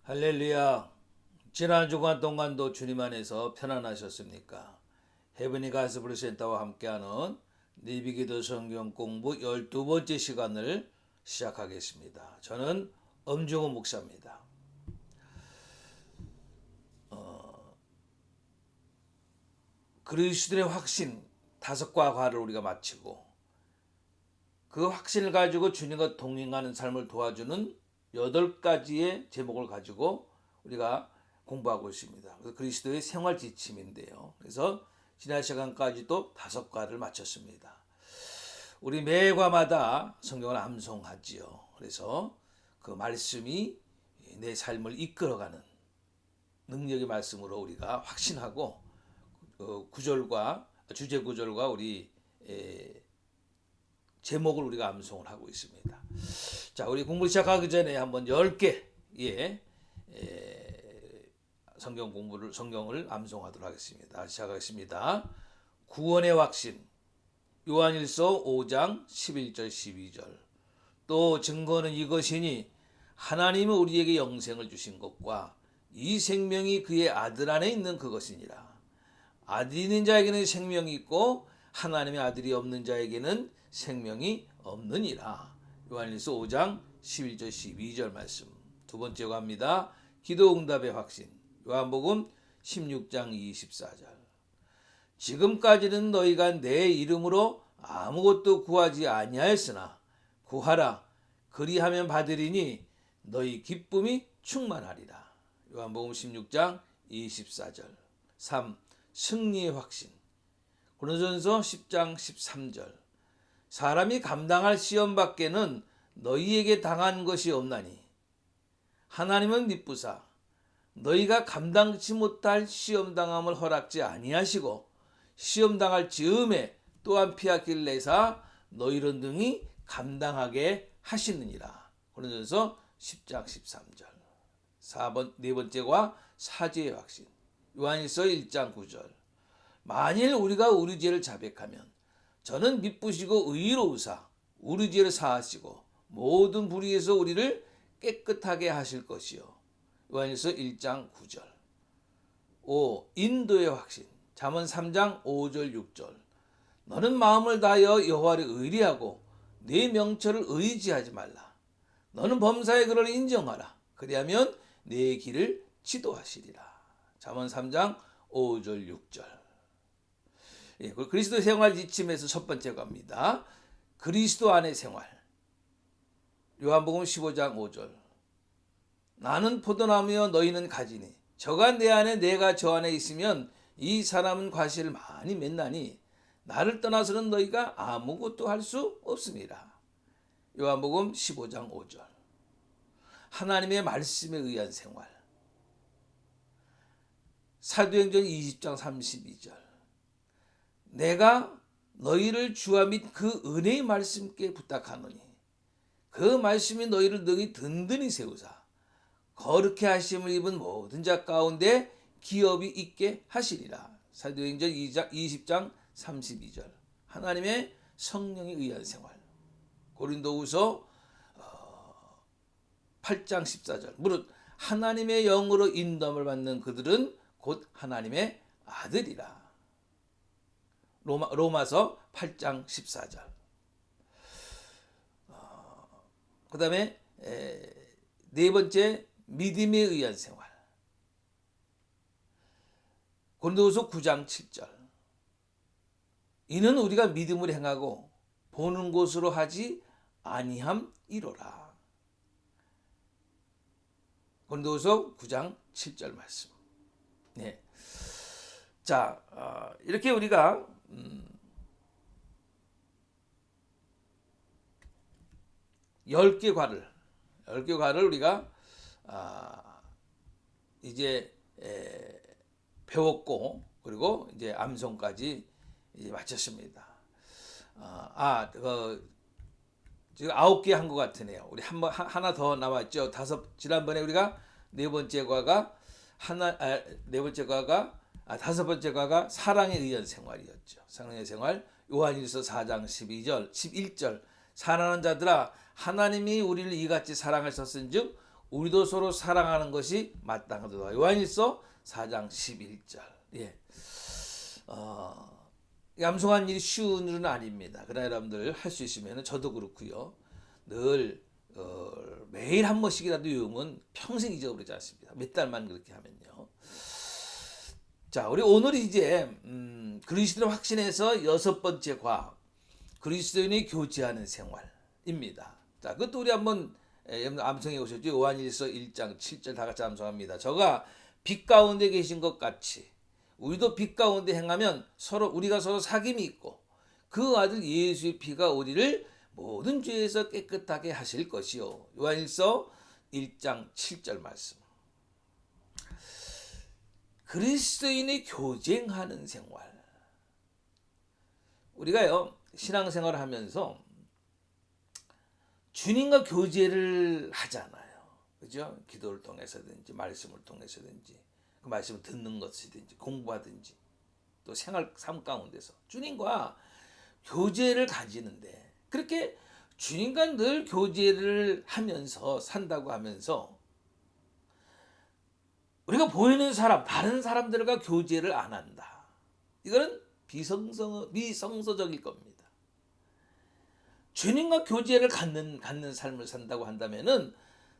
할렐루야. 지난 주간 동안도 주님 안에서 편안하셨습니까? 헤브니 가스프리 센터와 함께하는 리비기도 성경 공부 12번째 시간을 시작하겠습니다. 저는 엄중호 목사입니다. 그리스도의 확신 5과를 우리가 마치고 그 확신을 가지고 주님과 동행하는 삶을 도와주는 8가지의 제목을 가지고 우리가 공부하고 있습니다. 그래서 그리스도의 생활 지침인데요. 그래서 지난 시간까지도 5과를 마쳤습니다. 우리 매과마다 성경을 암송하지요. 그래서 그 말씀이 내 삶을 이끌어가는 능력의 말씀으로 우리가 확신하고 주제 구절과 우리 제목을 우리가 암송을 하고 있습니다. 자, 우리 공부 시작하기 전에 한번 10개의 성경을 암송하도록 하겠습니다. 시작하겠습니다. 구원의 확신. 요한일서 5장 11절 12절. 또 증거는 이것이니 하나님은 우리에게 영생을 주신 것과 이 생명이 그의 아들 안에 있는 그것이니라. 아들이 있는 자에게는 생명이 있고 하나님의 아들이 없는 자에게는 생명이 없느니라. 요한일서 5장 11절 12절 말씀. 두 번째로 합니다. 기도응답의 확신. 요한복음 16장 24절. 지금까지는 너희가 내 이름으로 아무것도 구하지 아니하였으나 구하라 그리하면 받으리니 너희 기쁨이 충만하리라. 요한복음 16장 24절. 3. 승리의 확신. 고린도전서 10장 13절. 사람이 감당할 시험 밖에는 너희에게 당한 것이 없나니 하나님은 미쁘사 너희가 감당치 못할 시험 당함을 허락지 아니하시고 시험 당할 즈음에 또한 피하기를 내사 너희를 등이 감당하게 하시느니라. 고린도전서 10장 13절. 네 번째가 사죄의 확신. 요한일서 1장 9절. 만일 우리가 우리 죄를 자백하면 저는 미쁘시고 의로우사 우리 죄를 사하시고 모든 불의에서 우리를 깨끗하게 하실 것이요. 요한일서 1장 9절. 5. 인도의 확신. 잠언 3장 5절 6절. 너는 마음을 다하여 여호와를 의리하고 네 명철을 의지하지 말라. 너는 범사의 그를 인정하라. 그리하면 네 길을 지도하시리라. 잠언 3장 5절 6절. 그리스도 생활 지침에서 첫 번째가 합니다. 그리스도 안의 생활. 요한복음 15장 5절. 나는 포도나무여 너희는 가지니 저가 내 안에 내가 저 안에 있으면 이 사람은 과실을 많이 맺나니 나를 떠나서는 너희가 아무것도 할 수 없습니다. 요한복음 15장 5절. 하나님의 말씀에 의한 생활. 사도행전 20장 32절. 내가 너희를 주와 및 그 은혜의 말씀께 부탁하노니 그 말씀이 너희를 능히 든든히 세우사 거룩히 하심을 입은 모든 자 가운데 기업이 있게 하시리라. 사도행전 20장 32절. 하나님의 성령에 의한 생활. 고린도후서 8장 14절. 무릇 하나님의 영으로 인도함을 받는 그들은 곧 하나님의 아들이라. 로마서 8장 14절. 그 다음에 네 번째 믿음에 의한 생활. 고린도후서 9장 7절. 이는 우리가 믿음을 행하고 보는 것으로 하지 아니함이로라. 고린도후서 9장 7절 말씀. 네. 자, 이렇게 우리가 10개 과를 우리가 이제 배웠고 그리고 이제 암송까지 이제 마쳤습니다. 지금 9개 한 것 같으네요. 우리 하나 더 남았죠. 지난번에 우리가 다섯 번째 과가 사랑에 의한 생활이었죠. 사랑의 생활. 요한일서 4장 11절. 사랑하는 자들아 하나님이 우리를 이같이 사랑하셨은즉 우리도 서로 사랑하는 것이 마땅하도다. 요한일서 4장 11절. 예. 얌송한 일이 쉬운 일은 아닙니다. 그러나 여러분들 할 수 있으면 저도 그렇고요. 늘 매일 한 번씩이라도 외우면 평생 잊어버리지 않습니다. 몇 달만 그렇게 하면요. 자, 우리 오늘 이제 그리스도를 확신해서 여섯 번째 과학, 그리스도인이 교제하는 생활입니다. 자, 그것도 우리 한번 암송해 오셨죠. 요한일서 1장 7절 다 같이 암송합니다. 저가 빛 가운데 계신 것 같이 우리도 빛 가운데 행하면 우리가 서로 사귐이 있고 그 아들 예수의 피가 우리를 모든 죄에서 깨끗하게 하실 것이요. 요한일서 1장 7절 말씀. 그리스도인이 교제하는 생활. 우리가요 신앙생활을 하면서 주님과 교제를 하잖아요. 그죠? 기도를 통해서든지 말씀을 통해서든지 그 말씀을 듣는 것이든지 공부하든지 또 생활 삶 가운데서 주님과 교제를 가지는데 그렇게 주님과 늘 교제를 하면서 산다고 하면서 우리가 보이는 사람, 다른 사람들과 교제를 안 한다. 이거는 비성서적일 겁니다. 주님과 교제를 갖는 삶을 산다고 한다면은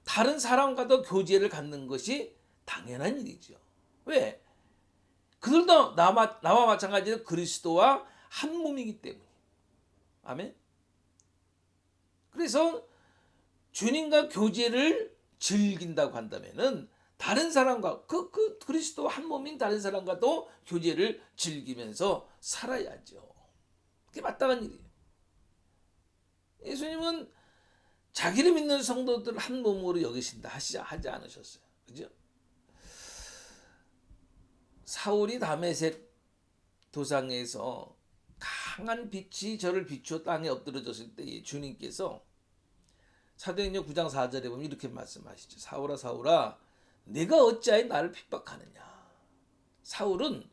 다른 사람과도 교제를 갖는 것이 당연한 일이죠. 왜? 그들도 나와 마찬가지로 그리스도와 한 몸이기 때문에. 아멘. 그래서 주님과 교제를 즐긴다고 한다면은 다른 사람과 그 그리스도 한 몸인 다른 사람과도 교제를 즐기면서 살아야죠. 그게 마땅한 일이에요. 예수님은 자기를 믿는 성도들 한 몸으로 여기신다 하지 않으셨어요. 그죠? 사울이 다메섹 도상에서 강한 빛이 저를 비추어 땅에 엎드려졌을 때 주님께서 사도행전 9장 4절에 보면 이렇게 말씀하시죠. 사울아 사울아 내가 어찌하여 나를 핍박하느냐. 사울은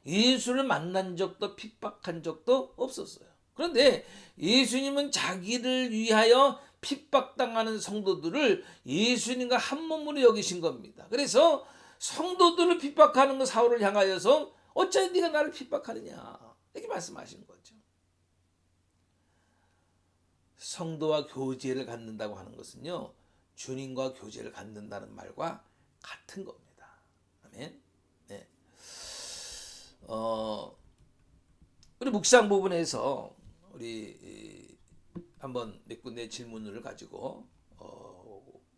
예수를 만난 적도 핍박한 적도 없었어요. 그런데 예수님은 자기를 위하여 핍박당하는 성도들을 예수님과 한 몸으로 여기신 겁니다. 그래서 성도들을 핍박하는 그 사울을 향하여서 어찌하여 네가 나를 핍박하느냐 이렇게 말씀하신 거죠. 성도와 교제를 갖는다고 하는 것은요 주님과 교제를 갖는다는 말과 같은 겁니다. 아멘. 네. 우리 묵상 부분에서 우리 한번 몇 군데 질문을 가지고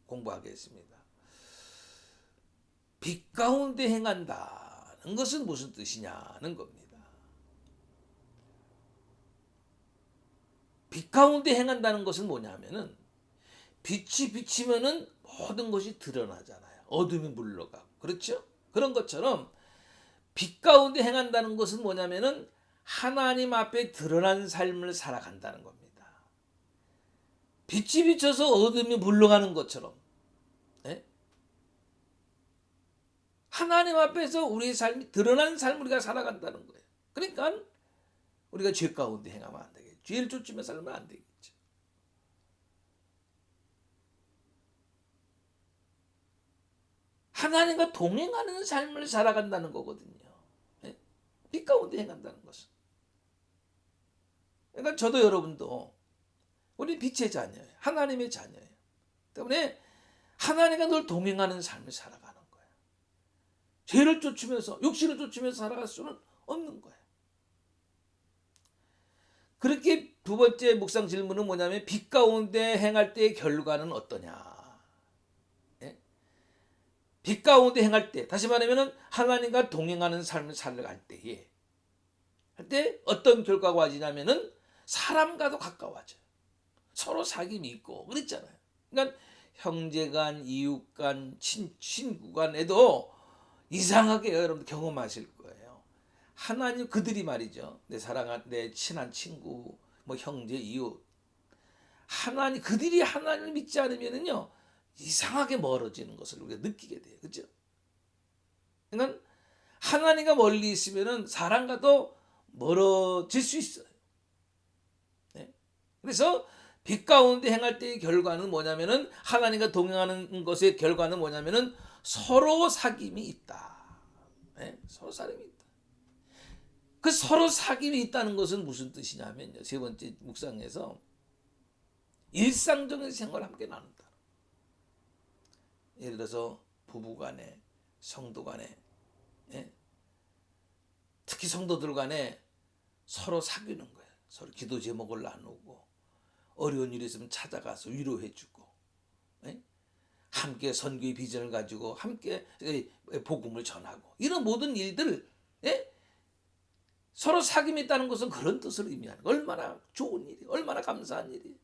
공부하겠습니다. 빛 가운데 행한다는 것은 무슨 뜻이냐는 겁니다. 빛 가운데 행한다는 것은 뭐냐면은 빛이 비치면은 모든 것이 드러나잖아요. 어둠이 물러가고. 그렇죠? 그런 것처럼 빛 가운데 행한다는 것은 뭐냐면은 하나님 앞에 드러난 삶을 살아간다는 겁니다. 빛이 비쳐서 어둠이 물러가는 것처럼 하나님 앞에서 우리의 삶이 드러난 삶을 우리가 살아간다는 거예요. 그러니까 우리가 죄 가운데 행하면 안 되겠죠. 죄를 쫓으며 살면 안 되겠죠. 하나님과 동행하는 삶을 살아간다는 거거든요. 빛 가운데 행한다는 것은. 그러니까 저도 여러분도 우리 빛의 자녀예요. 하나님의 자녀예요. 때문에 하나님과 늘 동행하는 삶을 살아가는 거예요. 죄를 쫓으면서 육신을 쫓으면서 살아갈 수는 없는 거예요. 그렇게 두 번째 묵상 질문은 뭐냐면 빛 가운데 행할 때의 결과는 어떠냐. 빛 가운데 행할 때, 다시 말하면 하나님과 동행하는 삶을 살아갈 때에 할 때 어떤 결과가 와지냐면은 사람과도 가까워져요. 서로 사귐이 있고 그랬잖아요. 그러니까 형제간, 이웃간, 친구간에도 이상하게 여러분 경험하실 거예요. 하나님 그들이 말이죠. 내 사랑한 내 친한 친구, 뭐 형제, 이웃. 하나님 그들이 하나님을 믿지 않으면은요. 이상하게 멀어지는 것을 우리가 느끼게 돼요. 그렇죠? 그러니까 하나님과 멀리 있으면은 사람과도 멀어질 수 있어요. 네? 그래서 빛 가운데 행할 때의 결과는 뭐냐면은 하나님과 동행하는 것의 결과는 뭐냐면은 서로 사귐이 있다. 네? 서로 사귐이 있다. 그 서로 사귐이 있다는 것은 무슨 뜻이냐면요. 세 번째 묵상에서 일상적인 생활을 함께 나눈다. 예를 들어서 부부간에, 성도간에, 예? 특히 성도들 간에 서로 사귀는 거예요. 서로 기도 제목을 나누고 어려운 일이 있으면 찾아가서 위로해주고, 예? 함께 선교의 비전을 가지고 함께 복음을 전하고 이런 모든 일들, 예? 서로 사귐이 있다는 것은 그런 뜻을 의미하는 거예요. 얼마나 좋은 일이, 얼마나 감사한 일이,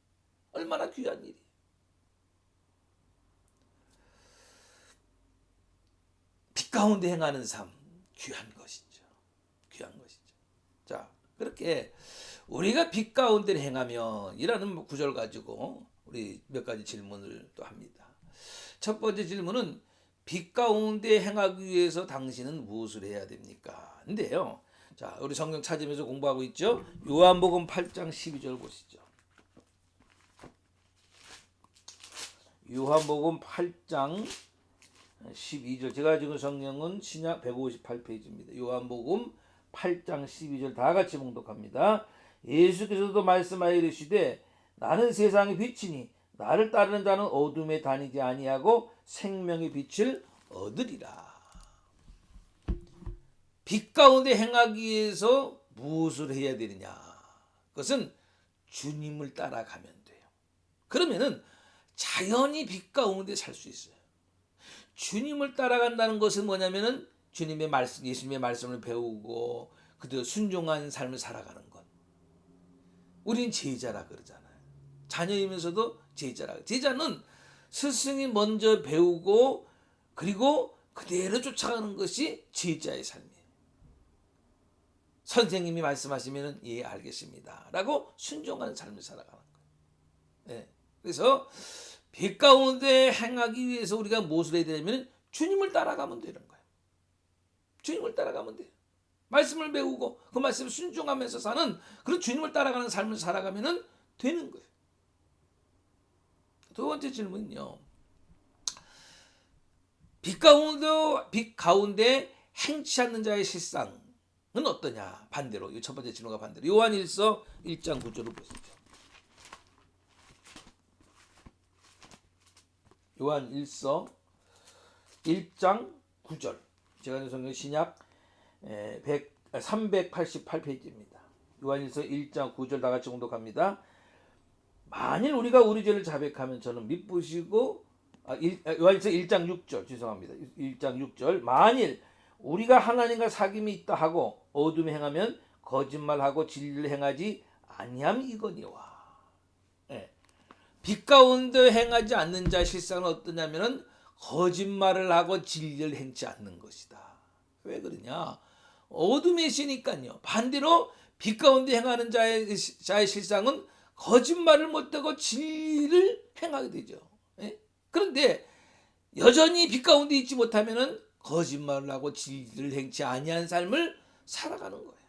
얼마나 귀한 일이. 빛 가운데 행하는 삶, 귀한 것이죠. 귀한 것이죠. 자, 그렇게 우리가 빛 가운데 행하며 이라는 구절 가지고 우리 몇 가지 질문을 또 합니다. 첫 번째 질문은 빛 가운데 행하기 위해서 당신은 무엇을 해야 됩니까? 인데요. 자, 우리 성경 찾으면서 공부하고 있죠. 요한복음 8장 12절 보시죠. 요한복음 8장 12절. 제가 지금 성경은 신약 158페이지입니다. 요한복음 8장 12절 다 같이 봉독합니다. 예수께서도 말씀하여 이르시되 나는 세상의 빛이니 나를 따르는 자는 어둠에 다니지 아니하고 생명의 빛을 얻으리라. 빛 가운데 행하기 위해서 무엇을 해야 되느냐? 그것은 주님을 따라가면 돼요. 그러면은 자연히 빛 가운데 살 수 있어요. 주님을 따라간다는 것은 뭐냐면은 주님의 말씀, 예수님의 말씀을 배우고 그대로 순종한 삶을 살아가는 것. 우린 제자라 그러잖아요. 자녀이면서도 제자라. 제자는 스승이 먼저 배우고 그리고 그대로 쫓아가는 것이 제자의 삶이에요. 선생님이 말씀하시면 예 알겠습니다 라고 순종하는 삶을 살아가는 거예요. 예. 그래서 빛 가운데 행하기 위해서 우리가 무엇을 해야 되냐면 주님을 따라가면 되는 거예요. 주님을 따라가면 돼요. 말씀을 배우고 그 말씀을 순종하면서 사는 그런 주님을 따라가는 삶을 살아가면 되는 거예요. 두 번째 질문은요. 빛 가운데 행치 않는 자의 실상은 어떠냐? 반대로 이 첫 번째 질문과 반대로 요한일서 1장 9절을 보시죠. 요한일서 1장 9절. 제가 성경 신약 388페이지입니다. 요한일서 1장 9절 다 같이 공독합니다. 만일 우리가 우리 죄를 자백하면 저는 미쁘시고 요한일서 1장 6절 죄송합니다. 1장 6절 만일 우리가 하나님과 사귐이 있다 하고 어둠에 행하면 거짓말하고 진리를 행하지 아니함이거니와. 예. 빛 가운데 행하지 않는 자의 실상은 어떠냐면은 거짓말을 하고 진리를 행치 않는 것이다. 왜 그러냐? 어둠에 있으니까요. 반대로 빛 가운데 행하는 자의 실상은 거짓말을 못하고 진리를 행하게 되죠. 예? 그런데 여전히 빛 가운데 있지 못하면은 거짓말을 하고 진리를 행치 아니한 삶을 살아가는 거예요.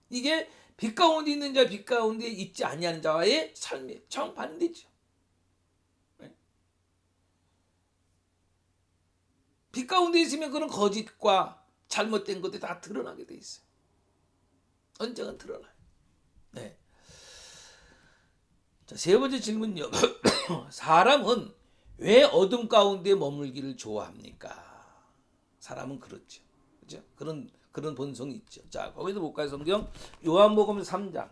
이게 빛 가운데 있는 자, 빛 가운데 있지 아니하는 자와의 삶이 정반대죠. 예? 빛 가운데 있으면 그런 거짓과 잘못된 것들이 다 드러나게 돼 있어요. 언젠간 드러나요. 네. 자, 세 번째 질문요. 사람은 왜 어둠 가운데 머물기를 좋아합니까? 사람은 그렇죠. 그렇죠? 그런 본성이 있죠. 자, 거기도 볼까요, 성경? 요한복음 3장.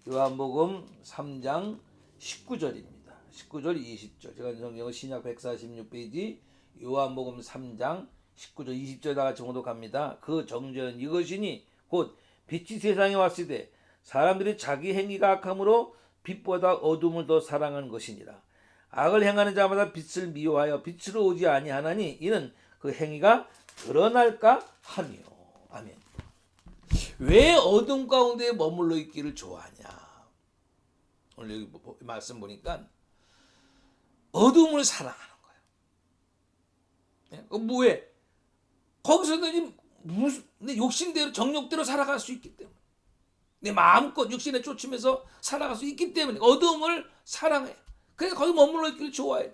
요한복음 3장 19절입니다. 19절 20절. 제가 성경은 신약 146페이지 요한복음 3장 19절 20절 다 같이 공독합니다. 그 정죄는 이것이니 곧 빛이 세상에 왔을 때 사람들이 자기 행위가 악함으로 빛보다 어둠을 더 사랑하는 것이니라. 악을 행하는 자마다 빛을 미워하여 빛으로 오지 아니하나니 이는 그 행위가 드러날까 하니요. 아멘. 왜 어둠 가운데 머물러 있기를 좋아하냐? 오늘 여기 말씀 보니까 어둠을 사랑하는 거예요. 뭐에? 거기서든지 무슨 욕심대로 정욕대로 살아갈 수 있기 때문에. 내 마음껏 육신에 쫓으면서 살아갈 수 있기 때문에 어둠을 사랑해. 그래서 거기 머물러 있기를 좋아해.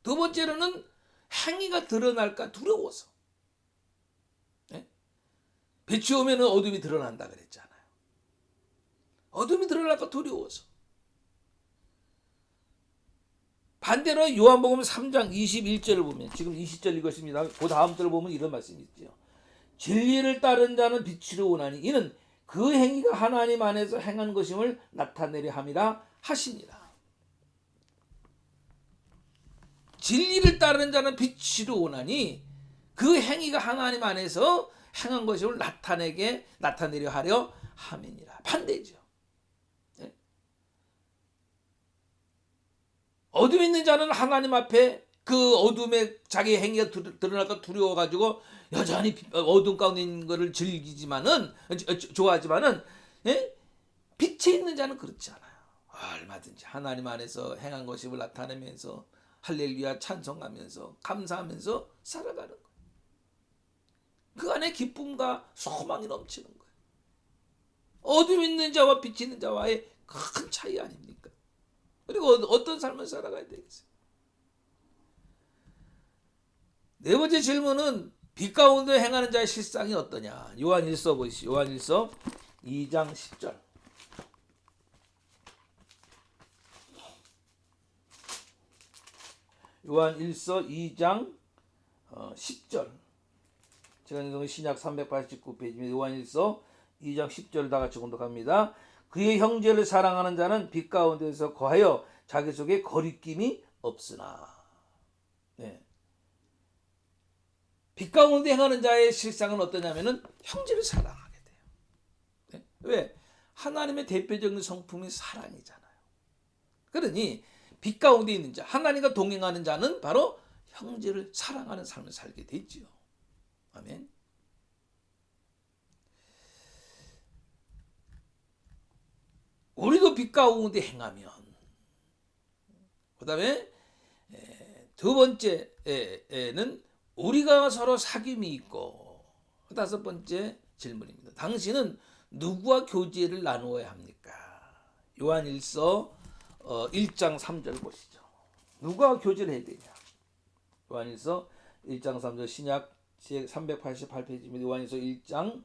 두 번째로는 행위가 드러날까 두려워서. 네? 빛이 오면 어둠이 드러난다 그랬잖아요. 어둠이 드러날까 두려워서. 반대로 요한복음 3장 21절을 보면, 지금 20절 읽었습니다. 그 다음 절을 보면 이런 말씀이 있죠. 진리를 따른 자는 빛으로 오나니 이는 그 행위가 하나님 안에서 행한 것임을 나타내려 함이라 하시니라. 진리를 따르는 자는 빛으로 오나니 그 행위가 하나님 안에서 행한 것임을 나타내려 하려 함이니라. 반대죠. 네? 어둠에 있는 자는 하나님 앞에 그 어둠에 자기 행위가 드러날까 두려워가지고 여전히 어둠 가운데 있는 것을 즐기지만은, 좋아하지만은, 예? 빛에 있는 자는 그렇지 않아요. 얼마든지 하나님 안에서 행한 것임을 나타내면서 할렐루야 찬송하면서 감사하면서 살아가는 거예요. 그 안에 기쁨과 소망이 넘치는 거예요. 어둠 있는 자와 빛 있는 자와의 큰 차이 아닙니까? 그리고 어떤 삶을 살아가야 되겠어요? 네 번째 질문은 빛 가운데 행하는 자의 실상이 어떠냐? 요한일서 보시죠. 요한일서 2장 10절. 요한일서 2장 10절. 제가 신약 389페이지입니다. 요한일서 2장 10절을 다 같이 공독합니다. 그의 형제를 사랑하는 자는 빛 가운데서 거하여 자기 속에 거리낌이 없으나. 네. 빛 가운데 행하는 자의 실상은 어떠냐면은 형제를 사랑하게 돼요. 네? 왜? 하나님의 대표적인 성품이 사랑이잖아요. 그러니 빛 가운데 있는 자, 하나님과 동행하는 자는 바로 형제를 사랑하는 삶을 살게 되지요. 아멘. 우리도 빛 가운데 행하면, 그 다음에 두 번째는 우리가 서로 사귐이 있고, 다섯 번째 질문입니다. 당신은 누구와 교제를 나누어야 합니까? 요한일서 1장 3절 보시죠. 누가 교제를 해야 되냐? 요한일서 1장 3절 신약 388페이지입니다. 요한일서 1장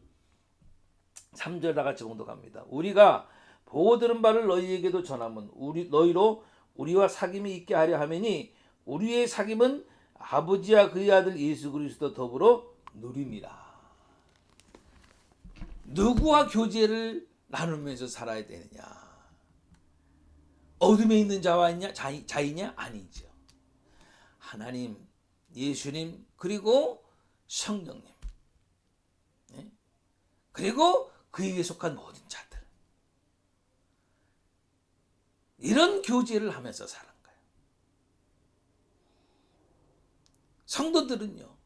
3절 다 같이 공독합니다. 우리가 보고 들은 바를 너희에게도 전하면 너희로 우리와 사귐이 있게 하려 하매니 우리의 사귐은 아버지와 그의 아들 예수 그리스도 더불어 누림이라. 누구와 교제를 나누면서 살아야 되느냐? 어둠에 있는 자이냐? 아니죠. 하나님, 예수님, 그리고 성령님, 그리고 그에게 속한 모든 자들, 이런 교제를 하면서 사는 거예요. 성도들은요,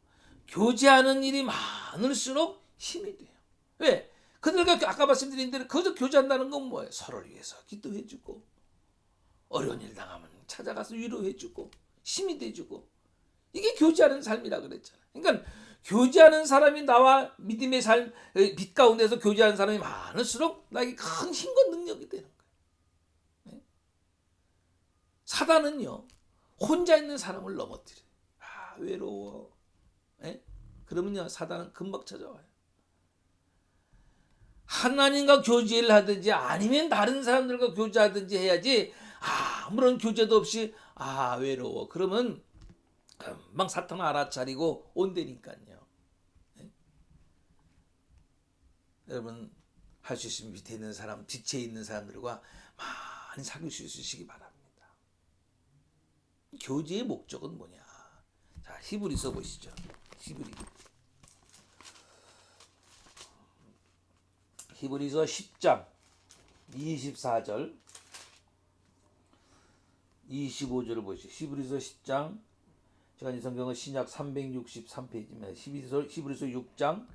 교제하는 일이 많을수록 힘이 돼요. 왜? 그들과 아까 말씀드린 대로 그저 교제한다는 건 뭐예요? 서로를 위해서 기도해주고, 어려운 일 당하면 찾아가서 위로해주고, 힘이 돼주고, 이게 교제하는 삶이라 그랬잖아요. 그러니까 교제하는 사람이 나와 믿음의 삶, 빛 가운데서 교제하는 사람이 많을수록 나에게 큰 힘과 능력이 되는 거예요. 사단은요, 혼자 있는 사람을 넘어뜨려요. 외로워. 그러면요, 사단은 금방 찾아와요. 하나님과 교제를 하든지 아니면 다른 사람들과 교제하든지 해야지, 아무런 교제도 없이 외로워. 그러면 금방 사탄 알아차리고 온다니까요. 여러분, 할 수 있으면 밑에 있는 사람, 빛에 있는 사람들과 많이 사귈 수 있으시기 바랍니다. 교제의 목적은 뭐냐? 자, 히브리서 보시죠. 히브리서 10장 24절 25절을 보시죠. 히브리서 10장, 제가 이 성경은 신약 363페이지입니다. 히브리서 6장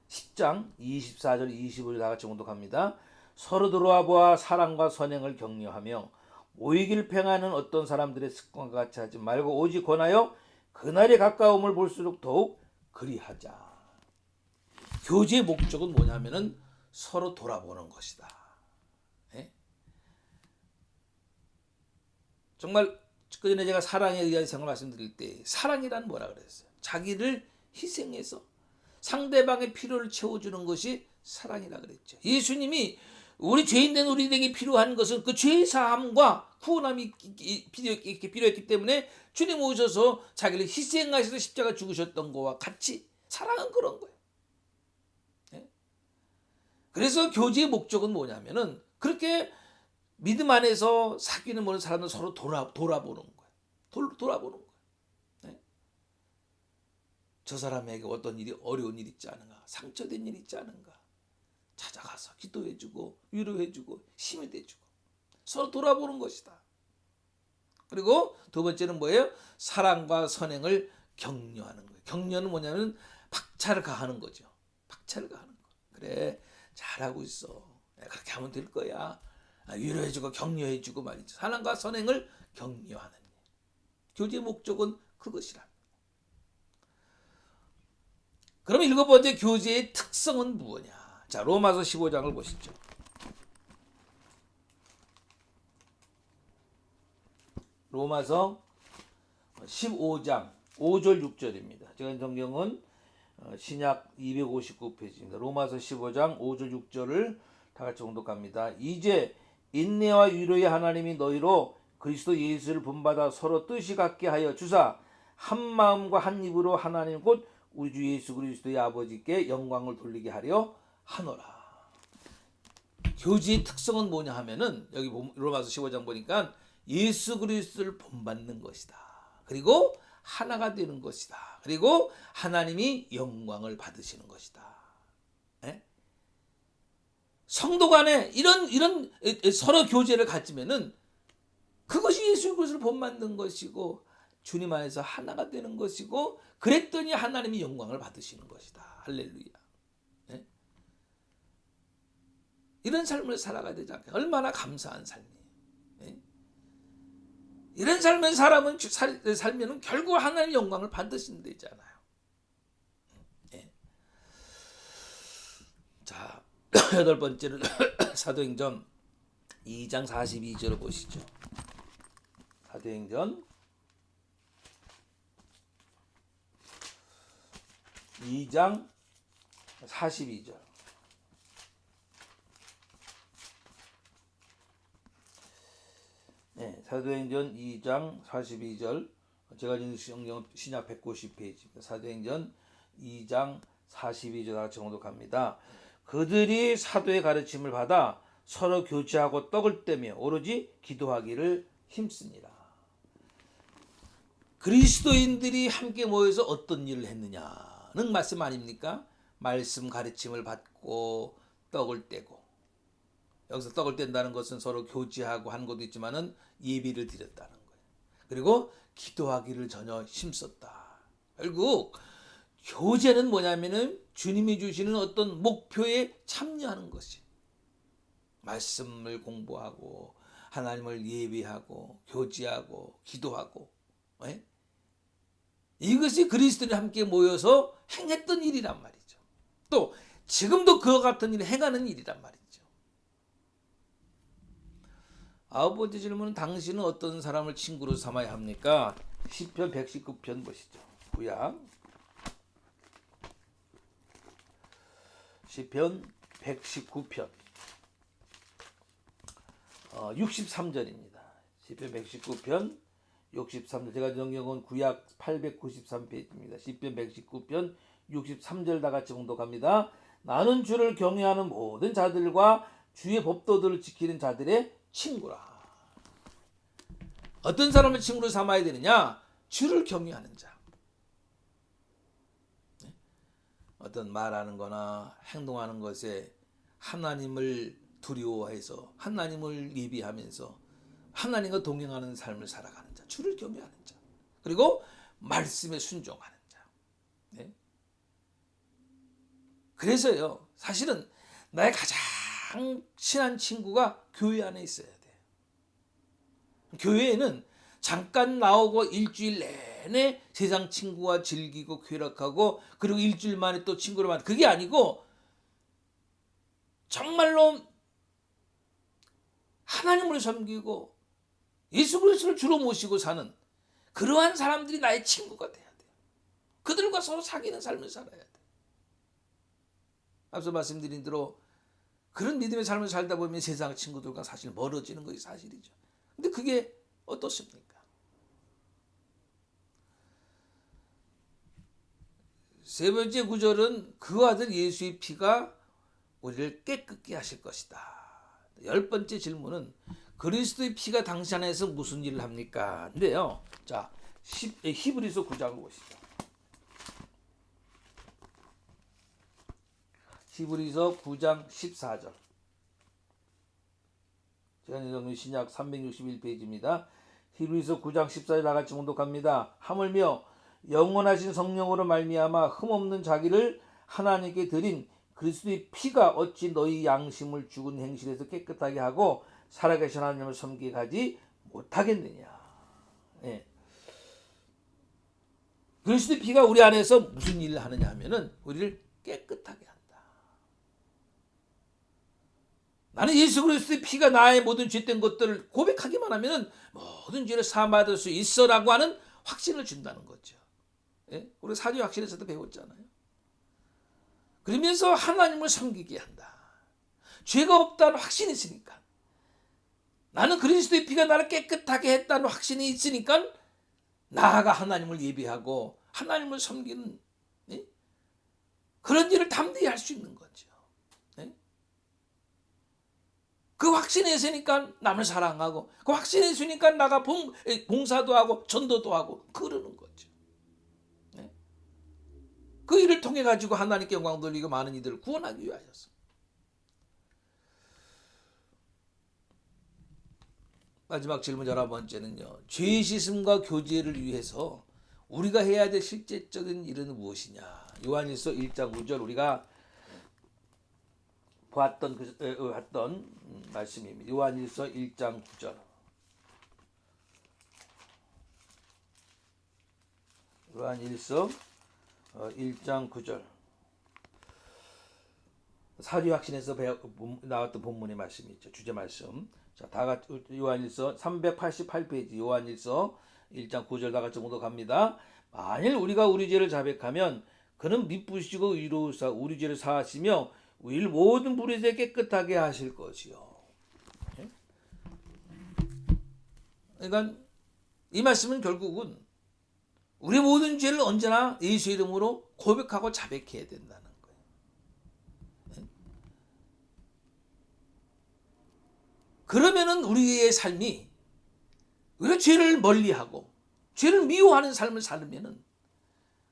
10장 24절 25절 다 같이 공독합니다. 서로 들어와 보아 사랑과 선행을 격려하며 모이길 평하는 어떤 사람들의 습관과 같이 하지 말고 오직 권하여 그날의 가까움을 볼수록 더욱 그리하자. 교제의 목적은 뭐냐면은 서로 돌아보는 것이다. 예? 정말 그 전에 제가 사랑에 의한 생을 말씀드릴 때 사랑이란 뭐라 그랬어요? 자기를 희생해서 상대방의 필요를 채워주는 것이 사랑이라 그랬죠. 예수님이 우리 죄인된 우리에게 필요한 것은 그 죄 사함과 구원함이 필요했기 때문에 주님 오셔서 자기를 희생하셔서 십자가 죽으셨던 것과 같이 사랑은 그런 거예요. 예? 그래서 교제의 목적은 뭐냐면은 그렇게 믿음 안에서 사귀는 모든 사람들 서로 돌아보는 거예요. 돌아보는 거예요. 네? 저 사람에게 어떤 일이 어려운 일 있지 않은가, 상처된 일 있지 않은가 찾아가서 기도해주고 위로해주고 힘이 돼주고 서로 돌아보는 것이다. 그리고 두 번째는 뭐예요? 사랑과 선행을 격려하는 거예요. 격려는 뭐냐면 박차를 가하는 거죠. 박차를 가하는 거. 그래, 잘하고 있어. 그렇게 하면 될 거야. 위로해주고 격려해주고 말이죠. 사랑과 선행을 격려하는 일. 교제의 목적은 그것이라. 그럼 일곱 번째 교제의 특성은 무엇이냐? 자, 로마서 15장을 보시죠. 로마서 15장 5절 6절입니다. 제가 성경은 신약 259페이지입니다. 로마서 15장 5절 6절을 다 같이 봉독합니다. 이제 인내와 위로의 하나님이 너희로 그리스도 예수를 본받아 서로 뜻이 같게 하여 주사 한 마음과 한 입으로 하나님 곧 우리 주 예수 그리스도의 아버지께 영광을 돌리게 하려 하노라. 교제의 특성은 뭐냐 하면은 여기 로마서 15장 보니까 예수 그리스도를 본받는 것이다. 그리고 하나가 되는 것이다. 그리고 하나님이 영광을 받으시는 것이다. 예? 성도 간에 이런 서로 교제를 가지면은 그것이 예수 그리스도를 본받는 것이고 주님 안에서 하나가 되는 것이고 그랬더니 하나님이 영광을 받으시는 것이다. 할렐루야. 예? 이런 삶을 살아가야 되지 않겠어요? 얼마나 감사한 삶이에요. 예? 이런 삶을 사람은 살면은 결국 하나님의 영광을 받으시는 되잖아요. 예. 자, 여덟 번째는 사도행전 2장 42절을 보시죠. 사도행전 2장 42절. 네, 사도행전 2장 42절. 제가 지금 성경 신약 190페이지입니다. 사도행전 2장 42절 같이 봉독합니다. 그들이 사도의 가르침을 받아 서로 교제하고 떡을 떼며 오로지 기도하기를 힘쓰니라. 그리스도인들이 함께 모여서 어떤 일을 했느냐는 말씀 아닙니까? 말씀 가르침을 받고 떡을 떼고, 여기서 떡을 뗀다는 것은 서로 교제하고 한 것도 있지만은 예비를 드렸다는 거예요. 그리고 기도하기를 전혀 힘썼다. 결국 교제는 뭐냐면은 주님이 주시는 어떤 목표에 참여하는 것이, 말씀을 공부하고 하나님을 예비하고 교제하고 기도하고, 예? 이것이 그리스도인이 함께 모여서 행했던 일이란 말이죠. 또 지금도 그와 같은 일을 행하는 일이란 말이죠. 아홉 번째 질문은 당신은 어떤 사람을 친구로 삼아야 합니까? 시편 119편 보시죠. 구약 시편 119편 63절입니다. 시편 119편 63절. 제가 정경은 구약 893페이지입니다. 시편 119편 63절 다 같이 봉독합니다. 나는 주를 경외하는 모든 자들과 주의 법도들을 지키는 자들의 친구라. 어떤 사람을 친구로 삼아야 되느냐? 주를 경외하는 자. 어떤 말하는 거나 행동하는 것에 하나님을 두려워해서 하나님을 예비하면서 하나님과 동행하는 삶을 살아가는 자, 주를 경외하는 자, 그리고 말씀에 순종하는 자. 네? 그래서요, 사실은 나의 가장 친한 친구가 교회 안에 있어야 돼요. 교회에는 잠깐 나오고 일주일 내내 세상 친구와 즐기고 쾌락하고 그리고 일주일 만에 또 친구를 만나, 그게 아니고 정말로 하나님을 섬기고 예수 그리스도를 주로 모시고 사는 그러한 사람들이 나의 친구가 돼야 돼요. 그들과 서로 사귀는 삶을 살아야 돼. 앞서 말씀드린 대로 그런 믿음의 삶을 살다 보면 세상 친구들과 사실 멀어지는 것이 사실이죠. 근데 그게 어떻습니까? 세 번째 구절은 그 아들 예수의 피가 우리를 깨끗게 하실 것이다. 열 번째 질문은 그리스도의 피가 당신 안에서 무슨 일을 합니까? 근데요. 자, 히브리서 9장을 보시죠. 히브리서 9장 14절. 제가 읽은 신약 361페이지입니다. 히브리서 9장 14절 나같이 봉독합니다. 하물며 영원하신 성령으로 말미암아 흠없는 자기를 하나님께 드린 그리스도의 피가 어찌 너희 양심을 죽은 행실에서 깨끗하게 하고 살아계신 하나님을 섬기게 하지 못하겠느냐. 예. 그리스도의 피가 우리 안에서 무슨 일을 하느냐 하면은 우리를 깨끗하게 한다. 나는 예수 그리스도의 피가 나의 모든 죄된 것들을 고백하기만 하면은 모든 죄를 사함받을 수 있어라고 하는 확신을 준다는 거죠. 예? 우리 사죄 확신에서도 배웠잖아요. 그러면서 하나님을 섬기게 한다. 죄가 없다는 확신이 있으니까. 나는 그리스도의 피가 나를 깨끗하게 했다는 확신이 있으니까 나아가 하나님을 예배하고 하나님을 섬기는, 예? 그런 일을 담대히 할 수 있는 거죠. 예? 그 확신이 있으니까 남을 사랑하고 그 확신이 있으니까 나가 봉사도 하고 전도도 하고 그러는 거죠. 예? 그 일을 통해 가지고 하나님께 영광 돌리고 많은 이들을 구원하기 위하여서. 마지막 질문 11번째는요. 죄 씻음과 교제를 위해서 우리가 해야 될 실제적인 일은 무엇이냐. 요한일서 1장 9절 우리가 봤던 말씀입니다. 요한일서 1장 9절. 요한일서 1장 9절. 사죄 확신에서 나왔던 본문의 말씀이죠. 주제 말씀. 자, 다 같이 요한일서 388페이지 요한일서 1장 9절 다 같이 봉독합니다. 만일 우리가 우리 죄를 자백하면 그는 미쁘시고 의로우사 우리 죄를 사하시며 우리를 모든 불의에서 깨끗하게 하실 것이요. 그러니까 이 말씀은 결국은 우리 모든 죄를 언제나 예수 이름으로 고백하고 자백해야 된다는 거예요. 그러면은 우리의 삶이 우리가 죄를 멀리하고 죄를 미워하는 삶을 살면은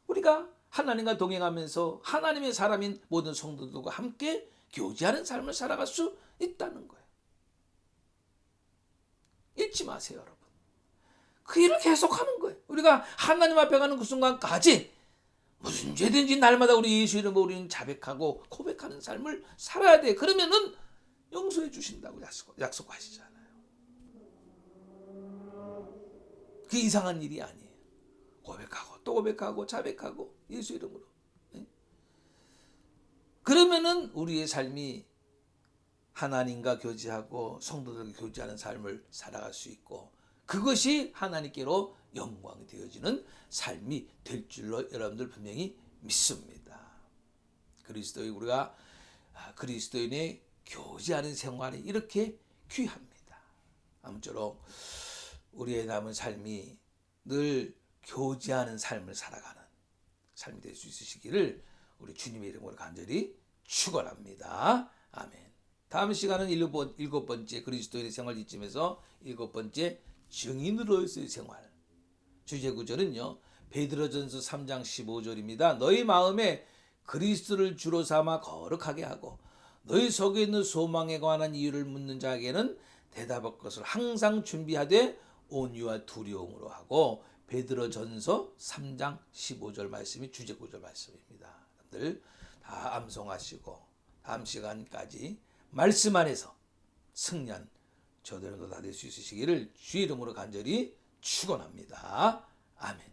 우리가 하나님과 동행하면서 하나님의 사람인 모든 성도들과 함께 교제하는 삶을 살아갈 수 있다는 거예요. 잊지 마세요, 여러분. 그 일을 계속하는 거예요. 우리가 하나님 앞에 가는 그 순간까지 무슨 죄든지 날마다 우리 예수 이름으로 우리는 자백하고 고백하는 삶을 살아야 돼. 그러면은 용서해 주신다고 약속하시잖아요. 그 이상한 일이 아니에요. 고백하고 또 고백하고 자백하고 예수 이름으로. 그러면은 우리의 삶이 하나님과 교제하고 성도들과 교제하는 삶을 살아갈 수 있고 그것이 하나님께로 영광이 되어지는 삶이 될 줄로 여러분들 분명히 믿습니다. 우리가 그리스도인의 교제하는 생활이 이렇게 귀합니다. 아무쪼록 우리의 남은 삶이 늘 교제하는 삶을 살아가는 삶이 될 수 있으시기를 우리 주님의 이름으로 간절히 축원합니다. 아멘. 다음 시간은 일곱 번째 그리스도인의 생활 이쯤에서 일곱 번째 증인으로서의 생활. 주제 구절은요. 베드로전서 3장 15절입니다. 너희 마음에 그리스도를 주로 삼아 거룩하게 하고 너희 속에 있는 소망에 관한 이유를 묻는 자에게는 대답할 것을 항상 준비하되 온유와 두려움으로 하고 베드로전서 3장 15절 말씀이 주제 구절 말씀입니다. 여러분들 다 암송하시고 다음 시간까지 말씀 안에서 승리한 저들도 다 될 수 있으시기를 주의 이름으로 간절히 축원합니다. 아멘.